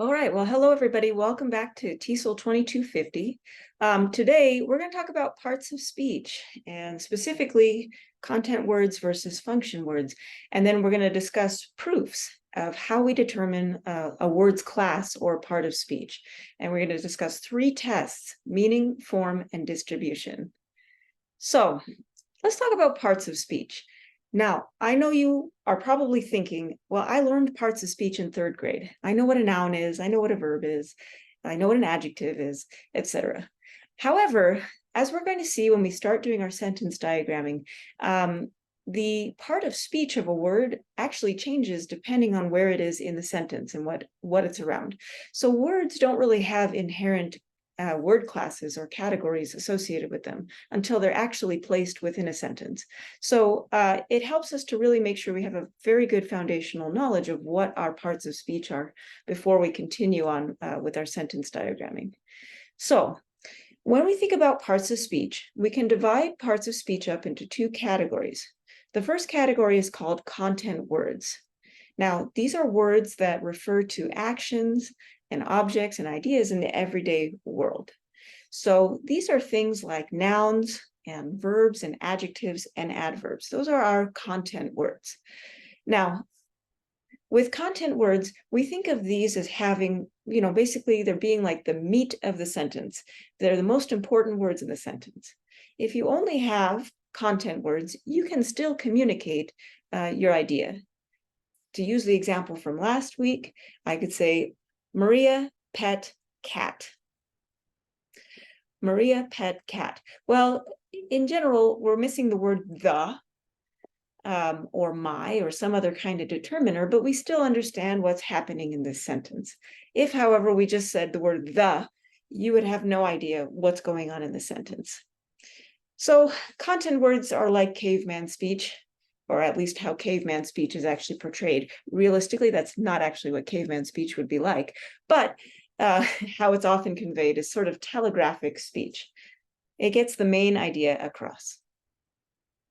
All right, well, hello everybody. Welcome back to TESOL 2250. Today, we're going to talk about parts of speech and specifically content words versus function words. And then we're going to discuss proofs of how we determine a word's class or part of speech. And we're going to discuss three tests: meaning, form, and distribution. So let's talk about parts of speech. Now, I know you are probably thinking, well, I learned parts of speech in third grade. I know what a noun is, I know what a verb is, I know what an adjective is, etc. However, as we're going to see when we start doing our sentence diagramming, the part of speech of a word actually changes depending on where it is in the sentence and what it's around. So words don't really have inherent word classes or categories associated with them until they're actually placed within a sentence. So it helps us to really make sure we have a very good foundational knowledge of what our parts of speech are before we continue on with our sentence diagramming. So when we think about parts of speech, we can divide parts of speech up into two categories. The first category is called content words. Now, these are words that refer to actions and objects and ideas in the everyday world. So these are things like nouns and verbs and adjectives and adverbs. Those are our content words. Now, with content words, we think of these as having, basically they're being like the meat of the sentence. They're the most important words in the sentence. If you only have content words, you can still communicate your idea. To use the example from last week, I could say, Maria, pet, cat. Maria, pet, cat. Well, in general, we're missing the word the, or my, or some other kind of determiner, but we still understand what's happening in this sentence. If, however, we just said the word the, you would have no idea what's going on in the sentence. So content words are like caveman speech, or at least how caveman speech is actually portrayed. Realistically, that's not actually what caveman speech would be like, but how it's often conveyed is sort of telegraphic speech. It gets the main idea across.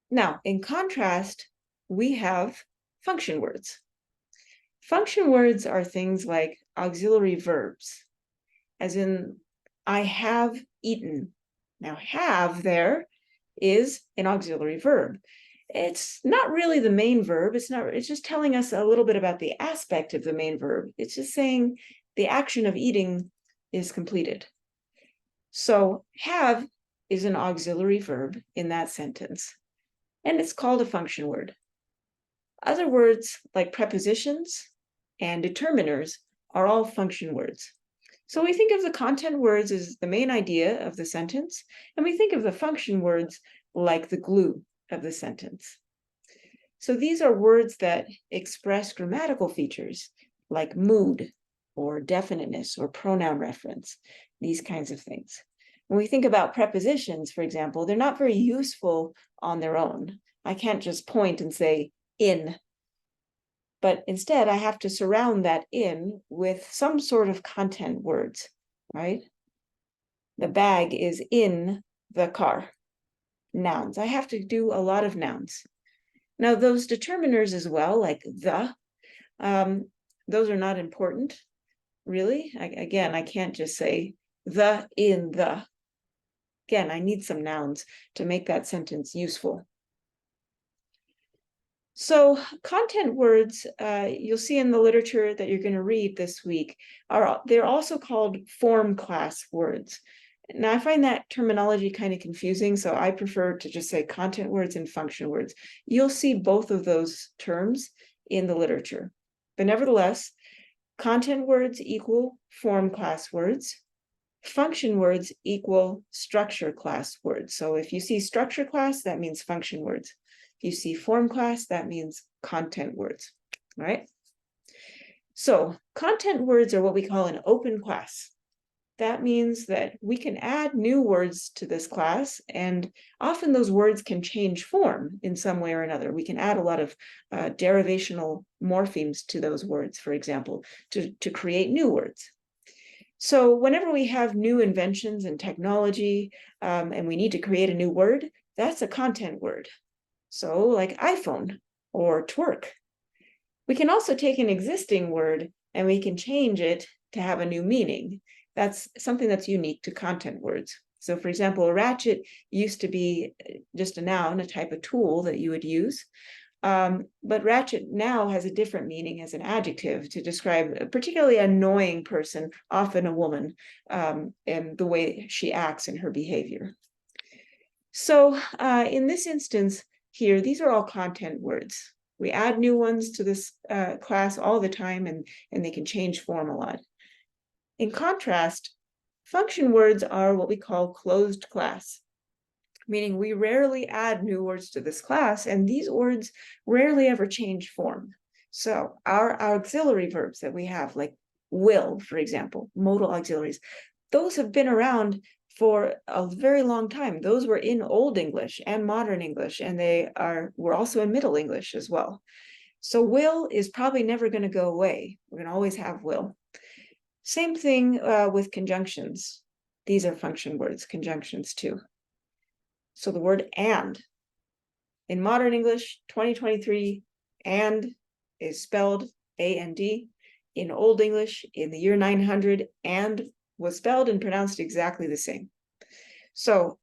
Now, in contrast, we have function words. Function words are things like auxiliary verbs, as in, I have eaten. Now, have there is an auxiliary verb. It's not really the main verb. It's just telling us a little bit about the aspect of the main verb. It's just saying the action of eating is completed. So have is an auxiliary verb in that sentence, and it's called a function word. Other words like prepositions and determiners are all function words. So we think of the content words as the main idea of the sentence, and we think of the function words like the glue of the sentence. So these are words that express grammatical features like mood or definiteness or pronoun reference, these kinds of things. When we think about prepositions, for example, they're not very useful on their own. I can't just point and say in, but instead I have to surround that in with some sort of content words, right? The bag is in the car. Nouns. I have to do a lot of nouns. Now, those determiners as well, like the, those are not important, really. Again, I can't just say the in the. Again, I need some nouns to make that sentence useful. So content words, you'll see in the literature that you're going to read this week, they're also called form class words. Now, I find that terminology kind of confusing, so I prefer to just say content words and function words. You'll see both of those terms in the literature. But nevertheless, content words equal form class words. Function words equal structure class words. So if you see structure class, that means function words. If you see form class, that means content words, right? So content words are what we call an open class. That means that we can add new words to this class, and often those words can change form in some way or another. We can add a lot of derivational morphemes to those words, for example, to create new words. So whenever we have new inventions and technology, and we need to create a new word, that's a content word. So like iPhone or twerk. We can also take an existing word and we can change it to have a new meaning. That's something that's unique to content words. So for example, a ratchet used to be just a noun, a type of tool that you would use. But ratchet now has a different meaning as an adjective to describe a particularly annoying person, often a woman, and the way she acts in her behavior. So in this instance here, these are all content words. We add new ones to this class all the time, and they can change form a lot. In contrast, function words are what we call closed class, meaning we rarely add new words to this class, and these words rarely ever change form. So our auxiliary verbs that we have, like will, for example, modal auxiliaries, those have been around for a very long time. Those were in Old English and Modern English, and were also in Middle English as well. So will is probably never going to go away. We're going to always have will. Same thing with conjunctions. These are function words, conjunctions too. So the word and. In Modern English, 2023, and is spelled A-N-D. In Old English, in the year 900, and was spelled and pronounced exactly the same. So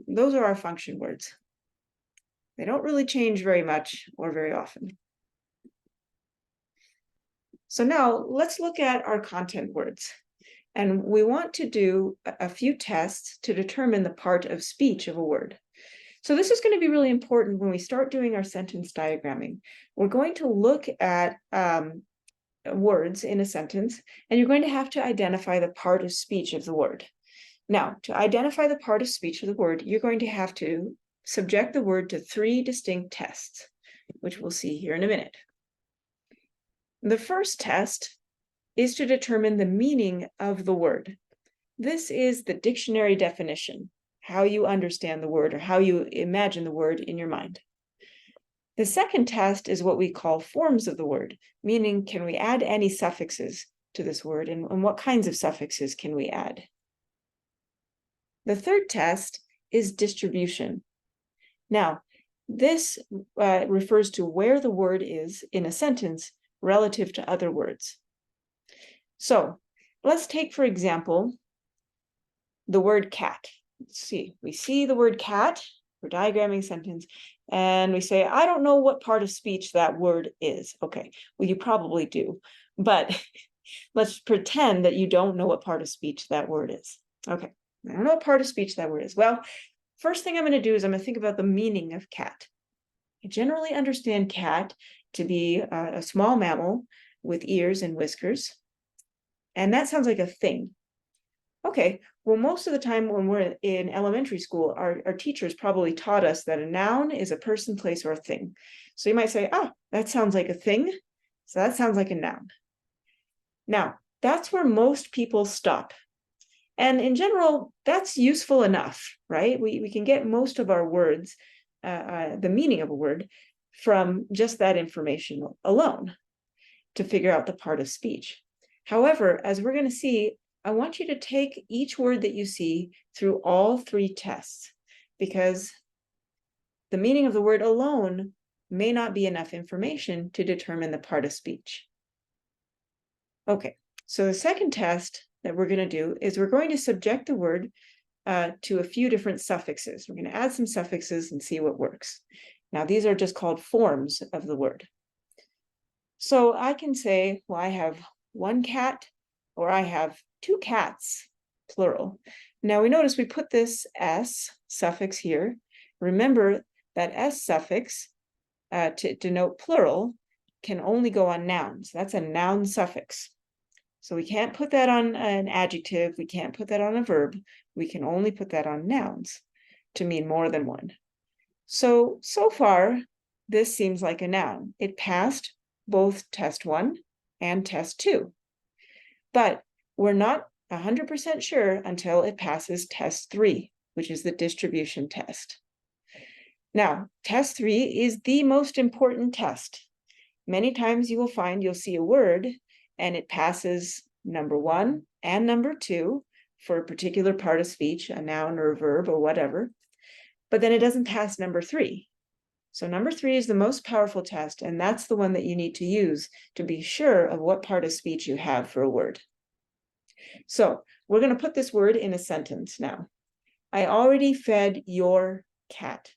those are our function words. They don't really change very much or very often. So now let's look at our content words. And we want to do a few tests to determine the part of speech of a word. So this is going to be really important when we start doing our sentence diagramming. We're going to look at words in a sentence, and you're going to have to identify the part of speech of the word. Now, to identify the part of speech of the word, you're going to have to subject the word to 3 distinct tests, which we'll see here in a minute. The first test is to determine the meaning of the word. This is the dictionary definition, how you understand the word or how you imagine the word in your mind. The second test is what we call forms of the word, meaning can we add any suffixes to this word, and what kinds of suffixes can we add? The third test is distribution. Now, this refers to where the word is in a sentence relative to other words. So let's take, for example, the word cat. Let's see, we see the word cat, we're diagramming sentence, and we say, I don't know what part of speech that word is. Okay, well, you probably do, but let's pretend that you don't know what part of speech that word is. Okay, I don't know what part of speech that word is. Well, first thing I'm going to do is I'm going to think about the meaning of cat. I generally understand cat to be a small mammal with ears and whiskers, and that sounds like a thing. Okay, well, most of the time when we're in elementary school, our teachers probably taught us that a noun is a person, place, or a thing. So you might say, that sounds like a thing. So that sounds like a noun. Now, that's where most people stop. And in general, that's useful enough, right? We can get most of our words, the meaning of a word, from just that information alone to figure out the part of speech. However, as we're going to see, I want you to take each word that you see through all 3 tests, because the meaning of the word alone may not be enough information to determine the part of speech. Okay, so the second test that we're going to do is we're going to subject the word to a few different suffixes. We're going to add some suffixes and see what works. Now, these are just called forms of the word. So I can say, well, I have 1 cat, or I have 2 cats, plural. Now we notice we put this S suffix here. Remember that S suffix to denote plural can only go on nouns. That's a noun suffix. So we can't put that on an adjective. We can't put that on a verb. We can only put that on nouns to mean more than one. So far, this seems like a noun. It passed both test 1 and test 2. But we're not 100% sure until it passes test 3, which is the distribution test. Now, test 3 is the most important test. Many times you will find you'll see a word and it passes number 1 and number 2 for a particular part of speech, a noun or a verb or whatever, but then it doesn't pass number 3. So number 3 is the most powerful test, and that's the one that you need to use to be sure of what part of speech you have for a word. So we're going to put this word in a sentence now. I already fed your cat.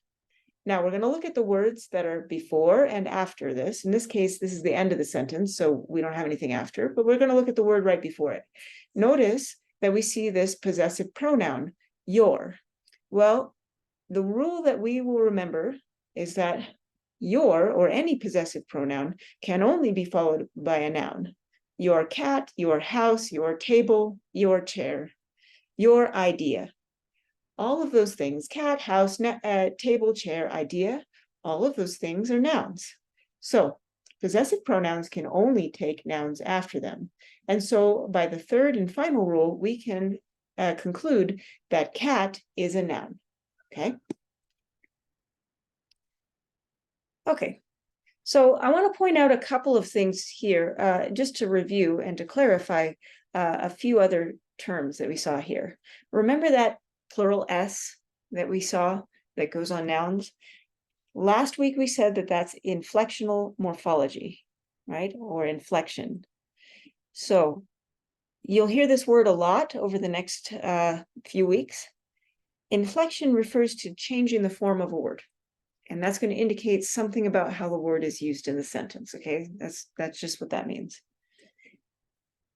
Now we're going to look at the words that are before and after this. In this case, this is the end of the sentence, so we don't have anything after, but we're going to look at the word right before it. Notice that we see this possessive pronoun, your. Well, the rule that we will remember is that your, or any possessive pronoun, can only be followed by a noun. Your cat, your house, your table, your chair, your idea. All of those things, cat, house, table, chair, idea, all of those things are nouns. So possessive pronouns can only take nouns after them. And so by the third and final rule, we can conclude that cat is a noun. Okay. Okay. So I want to point out a couple of things here, just to review and to clarify a few other terms that we saw here. Remember that plural S that we saw that goes on nouns? Last week we said that that's inflectional morphology, right? Or inflection. So you'll hear this word a lot over the next few weeks. Inflection refers to changing the form of a word. And that's going to indicate something about how the word is used in the sentence, okay? That's just what that means.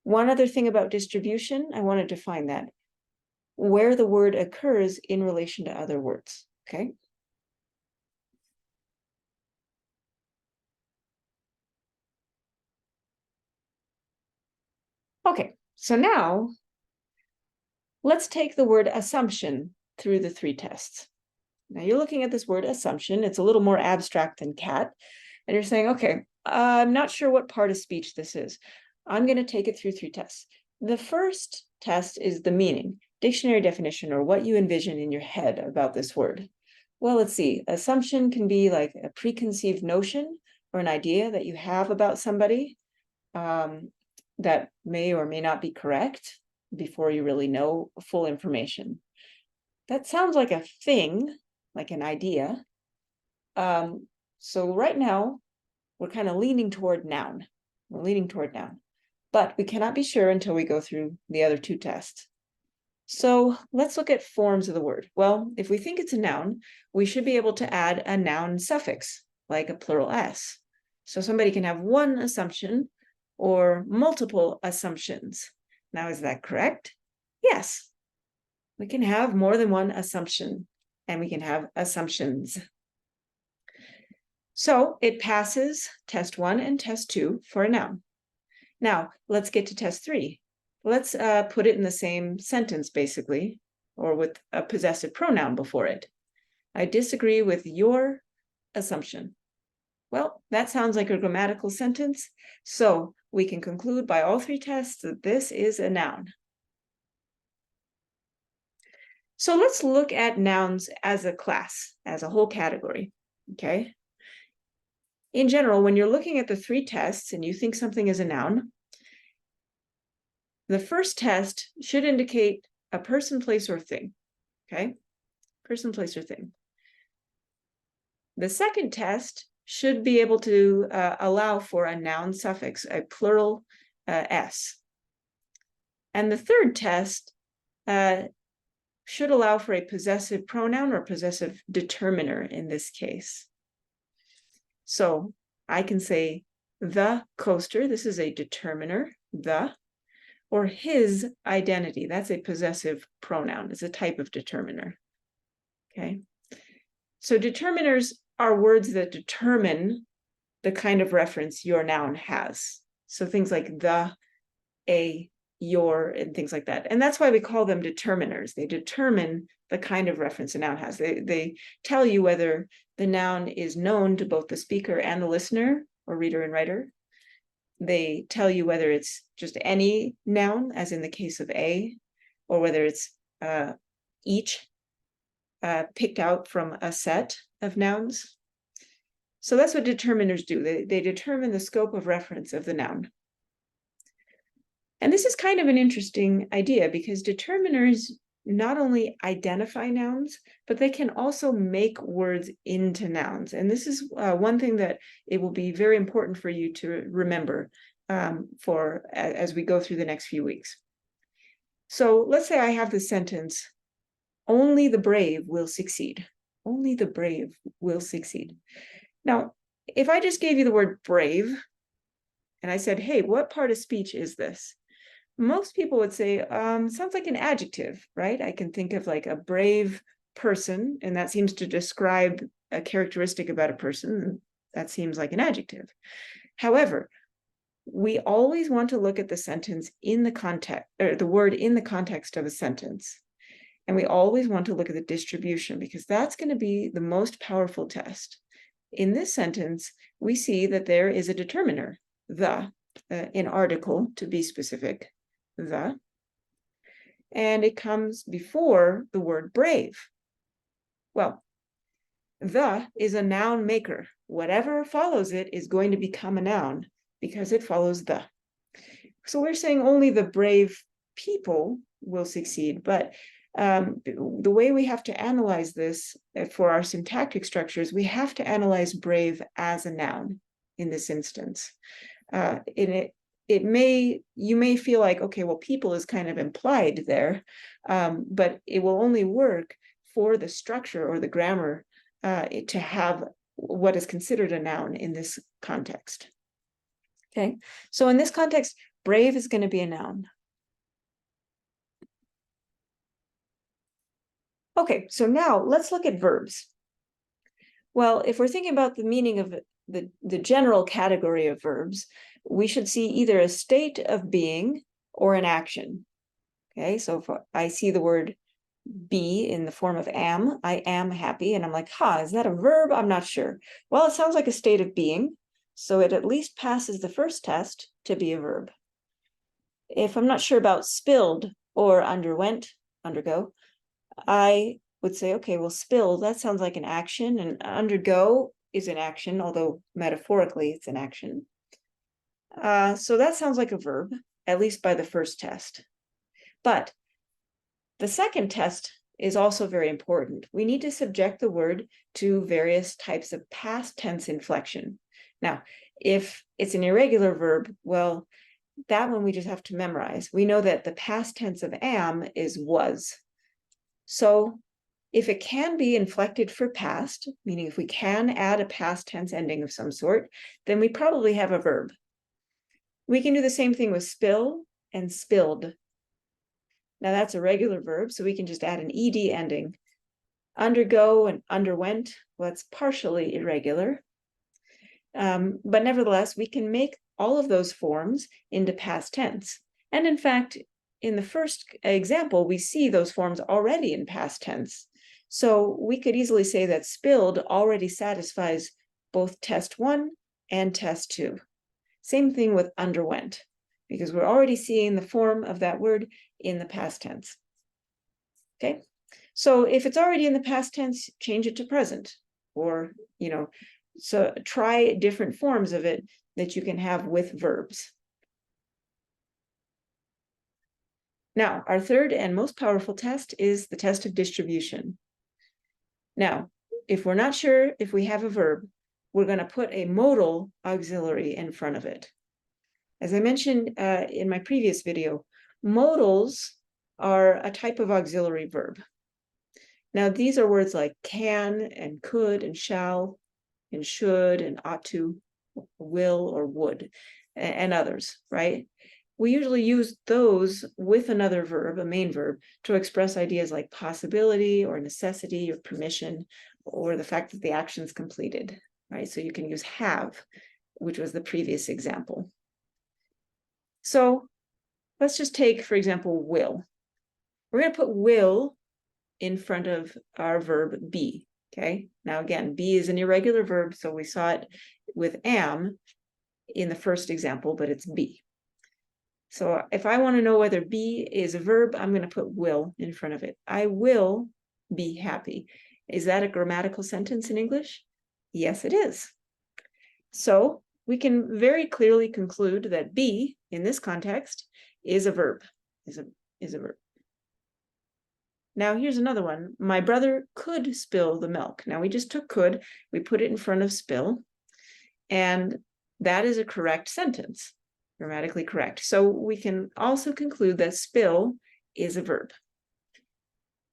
One other thing about distribution, I want to define that. Where the word occurs in relation to other words, okay? Okay, so now let's take the word assumption through the three tests. Now you're looking at this word assumption. It's a little more abstract than cat. And you're saying, okay, I'm not sure what part of speech this is. I'm going to take it through three tests. The first test is the meaning, dictionary definition, or what you envision in your head about this word. Well, let's see. Assumption can be like a preconceived notion or an idea that you have about somebody that may or may not be correct before you really know full information. That sounds like a thing, like an idea. So right now, we're kind of leaning toward noun. We're leaning toward noun. But we cannot be sure until we go through the other two tests. So let's look at forms of the word. Well, if we think it's a noun, we should be able to add a noun suffix, like a plural S. So somebody can have one assumption or multiple assumptions. Now, is that correct? Yes. We can have more than one assumption, and we can have assumptions. So it passes test 1 and test 2 for a noun. Now, let's get to test 3. Let's put it in the same sentence, basically, or with a possessive pronoun before it. I disagree with your assumption. Well, that sounds like a grammatical sentence, so we can conclude by all three tests that this is a noun. So let's look at nouns as a class, as a whole category, okay? In general, when you're looking at the three tests and you think something is a noun, the first test should indicate a person, place, or thing, okay? Person, place, or thing. The second test should be able to allow for a noun suffix, a plural S. And the third test should allow for a possessive pronoun or possessive determiner in this case. So I can say the coaster, this is a determiner, the, or his identity, that's a possessive pronoun, it's a type of determiner, okay? So determiners are words that determine the kind of reference your noun has. So things like the, a, your, and things like that. And that's why we call them determiners. They determine the kind of reference a noun has. They tell you whether the noun is known to both the speaker and the listener, or reader and writer. They tell you whether it's just any noun, as in the case of a, or whether it's each picked out from a set of nouns. So that's what determiners do. They determine the scope of reference of the noun. And this is kind of an interesting idea because determiners not only identify nouns, but they can also make words into nouns. And this is one thing that it will be very important for you to remember as we go through the next few weeks. So let's say I have the sentence, only the brave will succeed. Only the brave will succeed. Now, if I just gave you the word brave, and I said, hey, what part of speech is this? Most people would say, sounds like an adjective, right? I can think of like a brave person, and that seems to describe a characteristic about a person. That seems like an adjective. However, we always want to look at the sentence in the context, or the word in the context of a sentence. And we always want to look at the distribution, because that's going to be the most powerful test. In this sentence, we see that there is a determiner, the, in article to be specific, the, and it comes before the word brave. Well, the is a noun maker. Whatever follows it is going to become a noun because it follows the. So we're saying only the brave people will succeed, but the way we have to analyze this for our syntactic structures, we have to analyze brave as a noun in this instance. You may feel like, okay, well, people is kind of implied there, but it will only work for the structure or the grammar to have what is considered a noun in this context. Okay, so in this context, brave is going to be a noun. Okay, so now let's look at verbs. Well, if we're thinking about the meaning of the general category of verbs, we should see either a state of being or an action. Okay, so if I see the word be in the form of am, I am happy, and I'm like, is that a verb? I'm not sure. Well, it sounds like a state of being, so it at least passes the first test to be a verb. If I'm not sure about spilled or underwent, undergo, I would say, okay, well, spill, that sounds like an action, and undergo is an action, although metaphorically it's an action. So that sounds like a verb, at least by the first test. But the second test is also very important. We need to subject the word to various types of past tense inflection. Now, if it's an irregular verb, well, that one we just have to memorize. We know that the past tense of am is was. So if it can be inflected for past, meaning if we can add a past tense ending of some sort, then we probably have a verb. We can do the same thing with spill and spilled. Now that's a regular verb, so we can just add an ed ending. Undergo and underwent, well, it's partially irregular. But nevertheless, we can make all of those forms into past tense. And in fact, in the first example, we see those forms already in past tense. So we could easily say that spilled already satisfies both test 1 and test 2. Same thing with underwent, because we're already seeing the form of that word in the past tense. Okay, so if it's already in the past tense, change it to present, or, so try different forms of it that you can have with verbs. Now, our third and most powerful test is the test of distribution. Now, if we're not sure if we have a verb, we're going to put a modal auxiliary in front of it. As I mentioned in my previous video, modals are a type of auxiliary verb. Now, these are words like can and could and shall and should and ought to, will or would, and others, right? We usually use those with another verb, a main verb, to express ideas like possibility or necessity or permission, or the fact that the action is completed, right? So you can use have, which was the previous example. So let's just take, for example, will. We're going to put will in front of our verb be, okay? Now again, be is an irregular verb, so we saw it with am in the first example, but it's be. So if I want to know whether be is a verb, I'm going to put will in front of it. I will be happy. Is that a grammatical sentence in English? Yes, it is. So we can very clearly conclude that be in this context is a verb, is a verb. Now here's another one. My brother could spill the milk. Now we just took could, we put it in front of spill, and that is a correct sentence, grammatically correct. So we can also conclude that spill is a verb.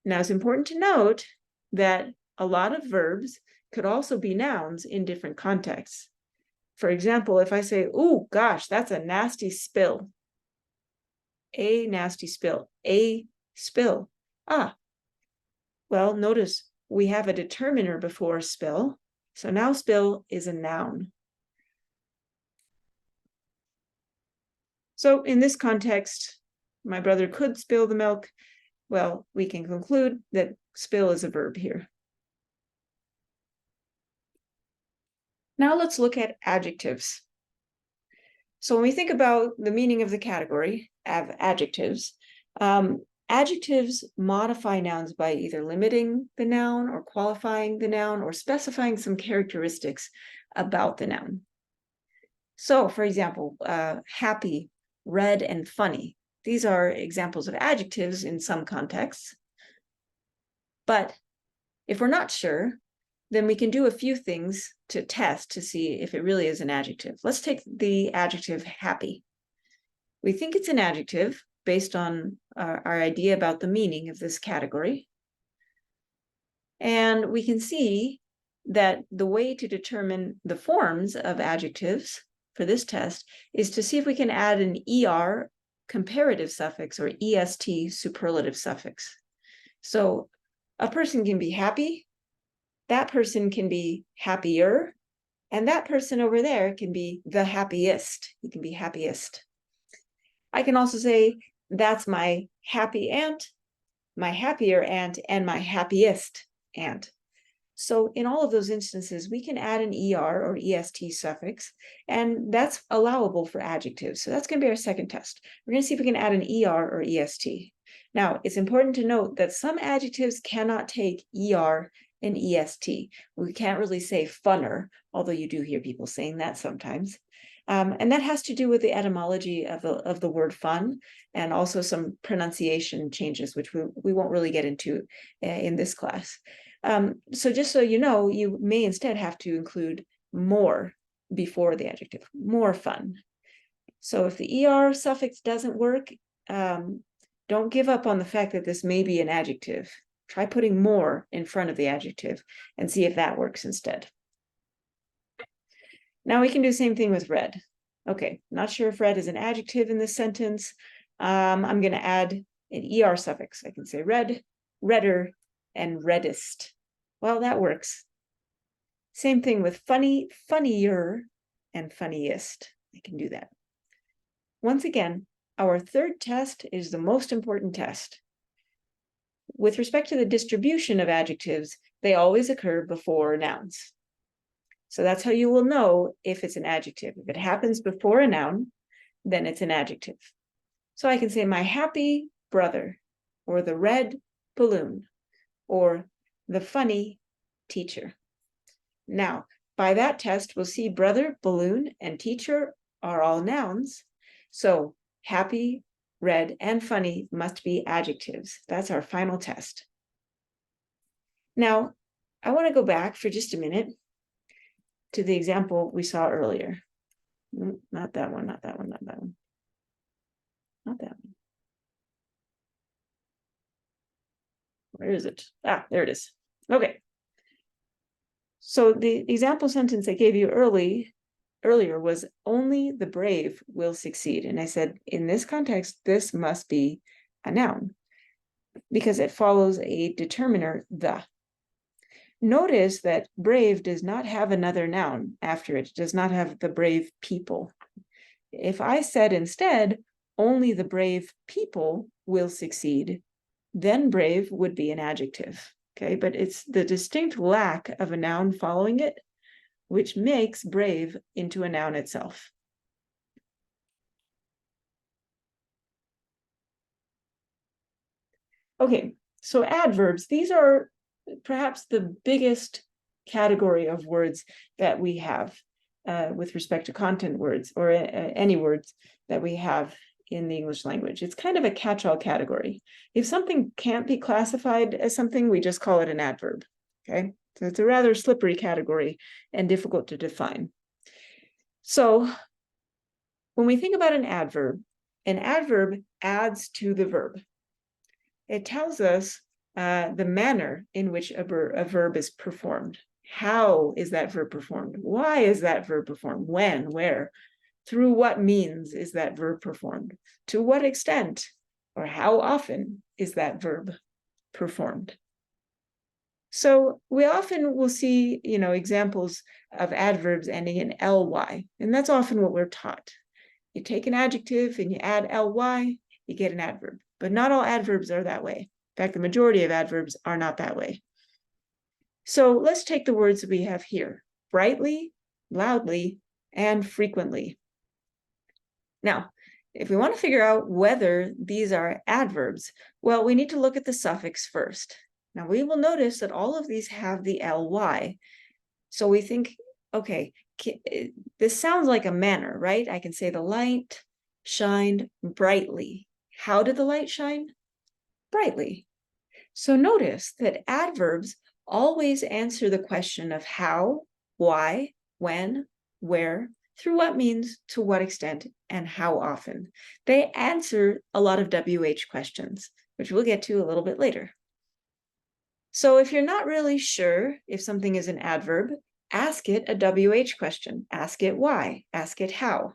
Now, it's important to note that a lot of verbs could also be nouns in different contexts. For example, if I say, "Oh gosh, that's a nasty spill." A nasty spill, a spill. Ah, well, notice we have a determiner before spill. So now spill is a noun. So in this context, my brother could spill the milk. Well, we can conclude that spill is a verb here. Now let's look at adjectives. So when we think about the meaning of the category of adjectives, adjectives modify nouns by either limiting the noun or qualifying the noun or specifying some characteristics about the noun. So, for example, happy, red, and funny. These are examples of adjectives in some contexts. But if we're not sure, then we can do a few things to test to see if it really is an adjective. Let's take the adjective happy. We think it's an adjective based on our idea about the meaning of this category. And we can see that the way to determine the forms of adjectives for this test is to see if we can add an ER comparative suffix or EST superlative suffix. So a person can be happy, that person can be happier, and that person over there can be the happiest. He can be happiest. I can also say, that's my happy aunt, my happier aunt, and my happiest aunt. So in all of those instances, we can add an ER or EST suffix, and that's allowable for adjectives. So that's going to be our second test. We're going to see if we can add an ER or EST. Now, it's important to note that some adjectives cannot take ER and EST. We can't really say funner, although you do hear people saying that sometimes. And that has to do with the etymology of the word fun, and also some pronunciation changes, which we won't really get into in this class. So just so you know, you may instead have to include more before the adjective, more fun. So if the ER suffix doesn't work, don't give up on the fact that this may be an adjective. Try putting more in front of the adjective and see if that works instead. Now we can do the same thing with red. Okay, not sure if red is an adjective in this sentence. I'm going to add an ER suffix. I can say red, redder, and reddest. Well, that works. Same thing with funny, funnier, and funniest. I can do that. Once again, our third test is the most important test. With respect to the distribution of adjectives, they always occur before nouns. So that's how you will know if it's an adjective. If it happens before a noun, then it's an adjective. So I can say my happy brother, or the red balloon, or the funny teacher. Now, by that test, we'll see brother, balloon, and teacher are all nouns. So happy, red, and funny must be adjectives. That's our final test. Now, I want to go back for just a minute to the example we saw earlier. Not that one, not that one, not that one. Not that one. Where is it? Ah, there it is. Okay. So the example sentence I gave you earlier was only the brave will succeed. And I said, in this context, this must be a noun because it follows a determiner, the. Notice that brave does not have another noun after it. It does not have the brave people. If I said instead, only the brave people will succeed, then brave would be an adjective. Okay, but it's the distinct lack of a noun following it which makes brave into a noun itself. Okay, so adverbs, these are perhaps the biggest category of words that we have with respect to content words or any words that we have in the English language. It's kind of a catch-all category. If something can't be classified as something, we just call it an adverb, okay? So it's a rather slippery category and difficult to define. So when we think about an adverb adds to the verb. It tells us the manner in which a verb is performed. How is that verb performed? Why is that verb performed? When, where, through what means is that verb performed? To what extent or how often is that verb performed? So we often will see, examples of adverbs ending in ly, and that's often what we're taught. You take an adjective and you add ly, you get an adverb. But not all adverbs are that way. In fact, the majority of adverbs are not that way. So let's take the words that we have here: brightly, loudly, and frequently. Now, if we want to figure out whether these are adverbs, well, we need to look at the suffix first. Now, we will notice that all of these have the ly. So we think, okay, this sounds like a manner, right? I can say the light shined brightly. How did the light shine? Brightly. So notice that adverbs always answer the question of how, why, when, where, through what means, to what extent, and how often. They answer a lot of WH questions, which we'll get to a little bit later. So if you're not really sure if something is an adverb, ask it a WH question. Ask it why, ask it how.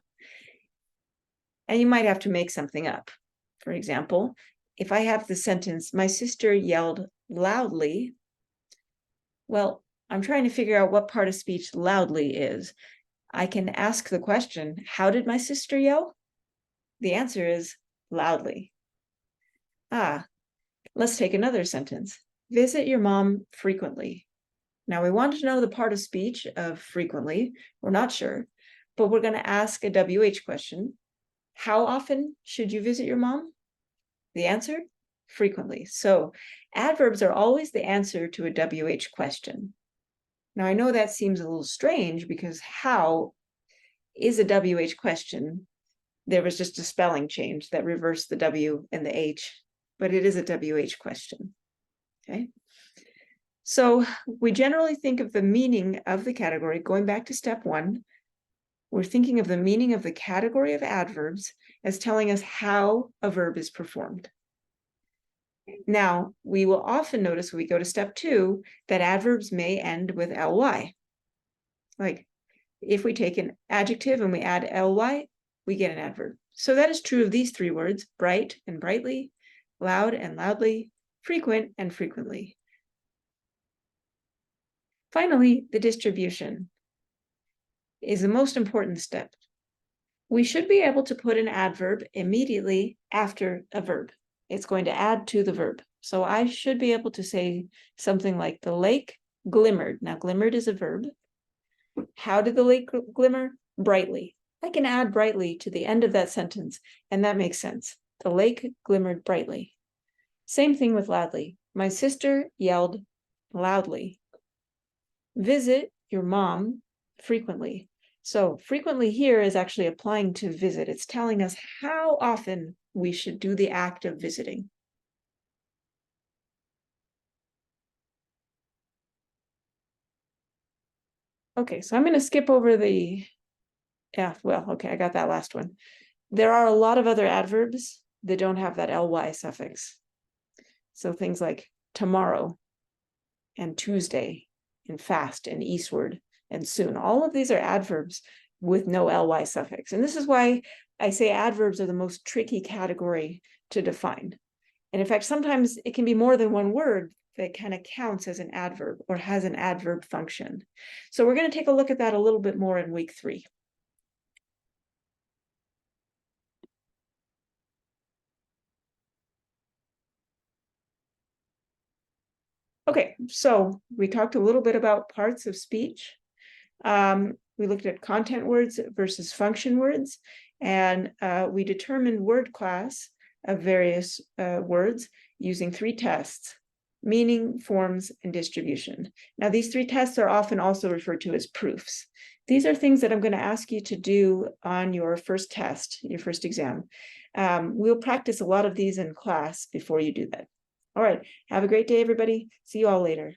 And you might have to make something up. For example, if I have the sentence, my sister yelled loudly, well, I'm trying to figure out what part of speech loudly is. I can ask the question, how did my sister yell? The answer is loudly. Let's take another sentence. Visit your mom frequently. Now we want to know the part of speech of frequently. We're not sure, but we're going to ask a WH question. How often should you visit your mom? The answer, frequently. So adverbs are always the answer to a WH question. Now I know that seems a little strange because how is a WH question. There was just a spelling change that reversed the W and the H, but it is a WH question. Okay. So we generally think of the meaning of the category, going back to step 1, we're thinking of the meaning of the category of adverbs as telling us how a verb is performed. Now, we will often notice when we go to step 2 that adverbs may end with ly. Like if we take an adjective and we add ly, we get an adverb. So that is true of these 3 words: bright and brightly, loud and loudly, frequent and frequently. Finally, the distribution is the most important step. We should be able to put an adverb immediately after a verb. It's going to add to the verb. So I should be able to say something like the lake glimmered. Now, glimmered is a verb. How did the lake glimmer? Brightly. I can add brightly to the end of that sentence, and that makes sense. The lake glimmered brightly. Same thing with loudly. My sister yelled loudly. Visit your mom frequently. So frequently here is actually applying to visit. It's telling us how often we should do the act of visiting. Okay, so I'm going to skip over the, okay, I got that last one. There are a lot of other adverbs that don't have that ly suffix. So things like tomorrow and Tuesday and fast and eastward and soon. All of these are adverbs with no ly suffix. And this is why I say adverbs are the most tricky category to define. And in fact, sometimes it can be more than one word that kind of counts as an adverb or has an adverb function. So we're going to take a look at that a little bit more in week 3. Okay, so we talked a little bit about parts of speech. We looked at content words versus function words, and we determined word class of various words using 3 tests: meaning, forms, and distribution. Now, these 3 tests are often also referred to as proofs. These are things that I'm going to ask you to do on your first test, your first exam. We'll practice a lot of these in class before you do that. All right, have a great day, everybody. See you all later.